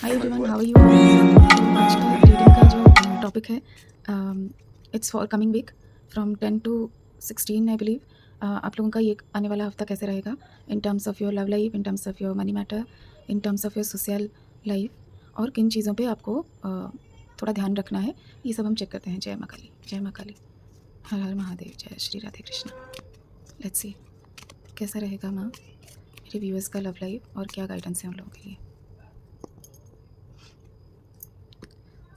Hi everyone, how are you? आज का reading का जो टॉपिक है, it's for coming week from 10 to 16 I believe. आप लोगों का ये आने वाला हफ्ता कैसे रहेगा in terms of your love life, in terms of your money matter, in terms of your social life, और किन चीज़ों पे आपको थोड़ा ध्यान रखना है, ये सब हम चेक करते हैं। जय माँ काली, जय माँ काली, हर हर महादेव, जय श्री राधे कृष्णा। लेट्स सी कैसा रहेगा माँ मेरे व्यूअर्स का लव लाइफ और क्या गाइडेंस है उन लोगों के लिए।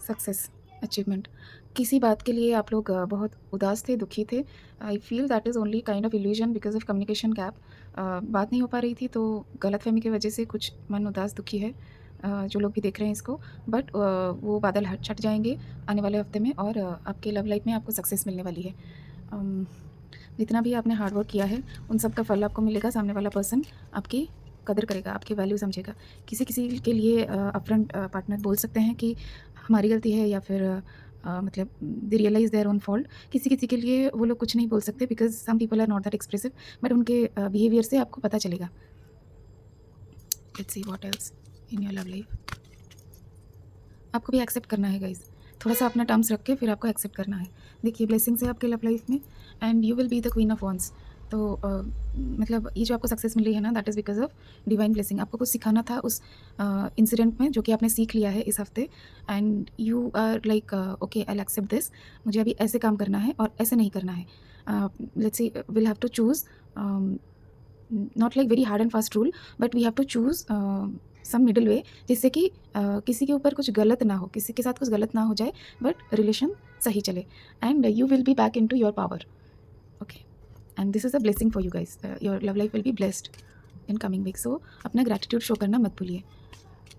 सक्सेस, अचीवमेंट, किसी बात के लिए आप लोग बहुत उदास थे, दुखी थे। I feel that is only kind of illusion because of communication gap. बात नहीं हो पा रही थी तो गलतफहमी की वजह से कुछ मन उदास दुखी है, जो लोग भी देख रहे हैं इसको। बट वो बादल हट छट जाएंगे आने वाले हफ्ते में, और आपके लव लाइफ में आपको सक्सेस मिलने वाली है। जितना भी आपने हार्ड वर्क किया है उन सब का फल आपको मिलेगा। सामने वाला पर्सन आपकी कदर करेगा, आपकी वैल्यू समझेगा। किसी किसी के लिए अपफ्रंट पार्टनर बोल सकते हैं कि हमारी गलती है, या फिर मतलब दे रियलाइज देयर ओन फॉल्ट। किसी किसी के लिए वो लोग कुछ नहीं बोल सकते because some people are not that expressive, but उनके बिहेवियर से आपको पता चलेगा। Let's see what else in your love life. आपको भी एक्सेप्ट करना है गाइज, थोड़ा सा अपना टर्म्स रख के फिर आपको एक्सेप्ट करना है। देखिए ब्लेसिंग्स है आपके लव लाइफ में, and you will be the queen of wands. तो मतलब ये जो आपको सक्सेस मिल रही है ना, that is because of divine blessing. आपको कुछ सिखाना था उस इंसिडेंट में जो कि आपने सीख लिया है इस हफ्ते, and you are like okay, I accept this. मुझे अभी ऐसे काम करना है और ऐसे नहीं करना है। Let's see, will have to choose, not like very hard and fast rule, but we have to choose some middle way, जिससे कि किसी के ऊपर कुछ गलत ना हो, किसी के साथ कुछ गलत ना हो जाए, बट रिलेशन सही चले, and you will be back in to your power. Okay, and this is a blessing for you guys. Your love life will be blessed in coming week. So अपना ग्रैटिट्यूड शो करना मत भूलिए।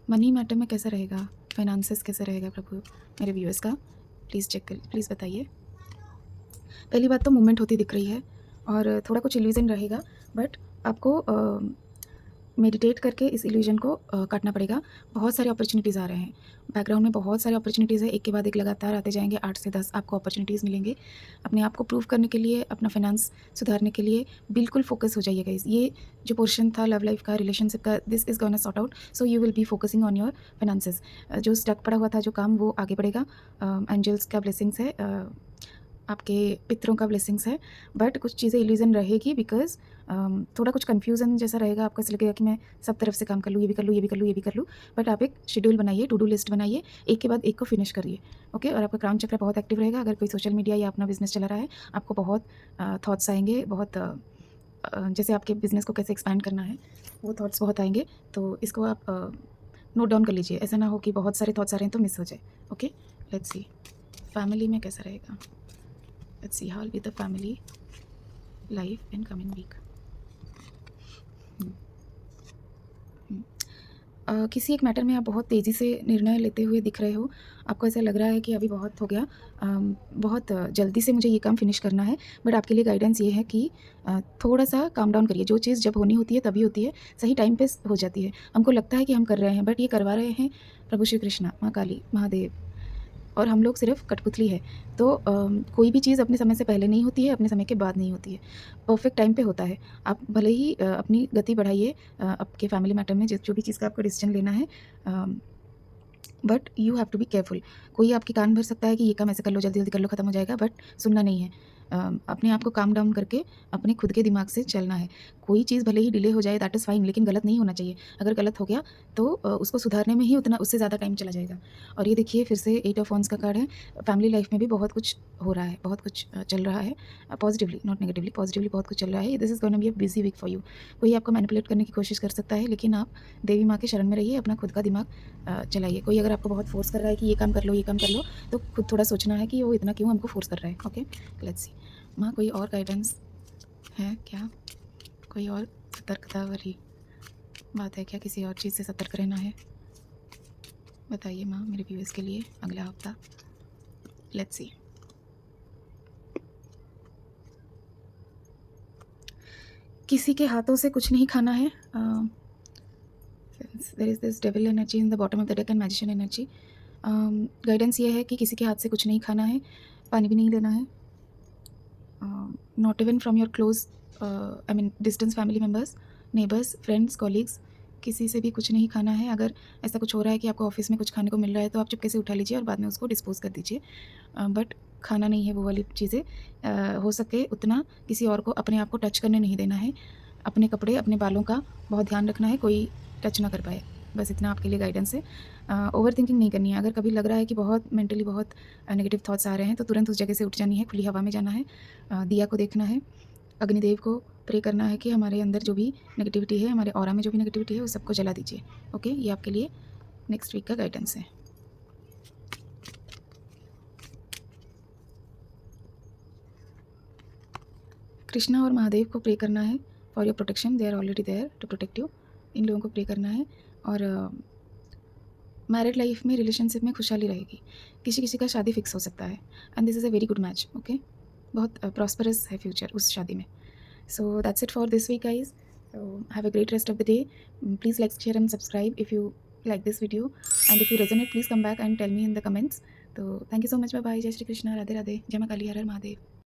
Money matter में कैसा रहेगा, finances कैसा रहेगा प्रभु मेरे व्यूअर्स का, प्लीज़ चेक कर, प्लीज़ बताइए। पहली बात तो मूवमेंट होती दिख रही है और थोड़ा कुछ इल्यूजन रहेगा, बट आपको मेडिटेट करके इस इल्यूजन को काटना पड़ेगा। बहुत सारे अपॉर्चुनिटीज़ आ रहे हैं, बैकग्राउंड में बहुत सारे अपॉर्चुनिटीज़ है, एक के बाद एक लगातार आते जाएंगे। 8 से 10 आपको अपॉर्चुनिटीज़ मिलेंगे। अपने आप को प्रूव करने के लिए, अपना फाइनेंस सुधारने के लिए बिल्कुल फोकस हो जाइएगा। ये जो पोर्शन था लव लाइफ का, रिलेशनशिप का, this is gonna sort out. So you will be focusing on your finances. जो स्टक पड़ा हुआ था जो काम, वो आगे बढ़ेगा। एंजल्स का ब्लेसिंग्स है, आपके पितरों का ब्लेसिंग्स है, बट कुछ चीज़ें इल्यूजन रहेगी बिकॉज थोड़ा कुछ कन्फ्यूज़न जैसा रहेगा। आपको ऐसा लगेगा कि मैं सब तरफ से काम कर लूँ, ये भी कर लूँ, ये भी कर लूँ, ये भी कर लूँ। बट आप एक शेड्यूल बनाइए, टू डू लिस्ट बनाइए, एक के बाद एक को फिनिश करिए। ओके, और आपका क्राउन चक्र बहुत एक्टिव रहेगा। अगर कोई सोशल मीडिया या अपना बिजनेस चला रहा है, आपको बहुत थॉट्स आएंगे, बहुत जैसे आपके बिजनेस को कैसे एक्सपैंड करना है, वो थॉट्स बहुत आएंगे। तो इसको आप नोट डाउन कर लीजिए, ऐसा ना हो कि बहुत सारे थॉट्स आ रहे हैं तो मिस हो जाए। ओके, लेट्स सी फैमिली में कैसा रहेगा। Let's see how will be the family life in coming week. किसी एक मैटर में आप बहुत तेज़ी से निर्णय लेते हुए दिख रहे हो। आपको ऐसा लग रहा है कि अभी बहुत हो गया, बहुत जल्दी से मुझे ये काम फिनिश करना है। बट आपके लिए गाइडेंस ये है कि थोड़ा सा काम डाउन करिए। जो चीज़ जब होनी होती है तभी होती है, सही टाइम पे हो जाती है। हमको लगता है कि हम कर रहे हैं, बट ये करवा रहे हैं प्रभु श्री कृष्णा, माँ काली, महादेव, और हम लोग सिर्फ कठपुतली है। तो कोई भी चीज़ अपने समय से पहले नहीं होती है, अपने समय के बाद नहीं होती है, परफेक्ट टाइम पे होता है। आप भले ही अपनी गति बढ़ाइए आपके फैमिली मैटर में, जो भी चीज़ का आपको डिसीजन लेना है, but you have to be careful. कोई आपके कान भर सकता है कि ये काम ऐसे कर लो, जल्दी जल्दी कर लो, खत्म हो जाएगा, बट सुनना नहीं है। अपने आप को काम डाउन करके अपने खुद के दिमाग से चलना है। कोई चीज़ भले ही डिले हो जाए, दैट इज़ फाइन, लेकिन गलत नहीं होना चाहिए। अगर गलत हो गया तो उसको सुधारने में ही उतना, उससे ज़्यादा टाइम चला जाएगा। और ये देखिए फिर से 8 ऑफ वॉन्ड्स का कार्ड है। फैमिली लाइफ में भी बहुत कुछ हो रहा है, बहुत कुछ चल रहा है, पॉजिटिवली नॉट नेगेटिवली, पॉजिटिवली बहुत कुछ चल रहा है। This is gonna be a busy week for you. कोई आपको मैनिपुलेट करने की कोशिश कर सकता है, लेकिन आप देवी माँ के शरण में रहिए, अपना खुद का दिमाग चलाइए। कोई अगर आपको बहुत फोर्स कर रहा है कि ये काम कर लो, ये काम कर लो, तो खुद थोड़ा सोचना है कि वो इतना क्यों हमको फोर्स कर रहा है। ओके, लेट्स सी माँ, कोई और गाइडेंस है क्या? कोई और सतर्कता वाली बात है क्या? किसी और चीज़ से सतर्क रहना है? बताइए माँ मेरे व्यूअर्स के लिए अगला हफ्ता। Let's see. किसी के हाथों से कुछ नहीं खाना है। There is this devil energy in the bottom of the deck and magician energy. Guidance ये है कि किसी के हाथ से कुछ नहीं खाना है, पानी भी नहीं लेना है, not even from your close, I mean distance family members, neighbours, friends, colleagues, किसी से भी कुछ नहीं खाना है। अगर ऐसा कुछ हो रहा है कि आपको ऑफ़िस में कुछ खाने को मिल रहा है तो आप चुपके से उठा लीजिए और बाद में उसको डिस्पोज़ कर दीजिए। बट खाना नहीं है वो वाली चीज़ें। हो सके उतना किसी और को अपने आप को टच करने नहीं देना है। अपने कपड़े, अपने बालों का बहुत ध्यान रखना है, कोई टच ना कर पाए। बस इतना आपके लिए गाइडेंस है। ओवरथिंकिंग नहीं करनी है। अगर कभी लग रहा है कि बहुत मेंटली बहुत नेगेटिव थॉट्स आ रहे हैं तो तुरंत उस जगह से उठ जानी है, खुली हवा में जाना है, दिया को देखना है, अग्निदेव को प्रे करना है कि हमारे अंदर जो भी नेगेटिविटी है, हमारे ऑरा में जो भी नेगेटिविटी है, उस सबको जला दीजिए। ओके, ये आपके लिए नेक्स्ट वीक का गाइडेंस है। कृष्णा और महादेव को प्रे करना है for your protection, they are already there to protect you. इन लोगों को प्रे करना है और मैरिड लाइफ में, रिलेशनशिप में खुशहाली रहेगी। किसी किसी का शादी फिक्स हो सकता है and this is a very good match. Okay, बहुत प्रॉस्परस है फ्यूचर उस शादी में। So that's it for this week, guys. So have a great rest of the day. Please like, share, and subscribe if you like this video. And if you resonate, please come back and tell me in the comments. So thank you so much. Bye bye. Jai Shri Krishna. Radhe Radhe. Jai Ma Kali. Har Har Mahadev.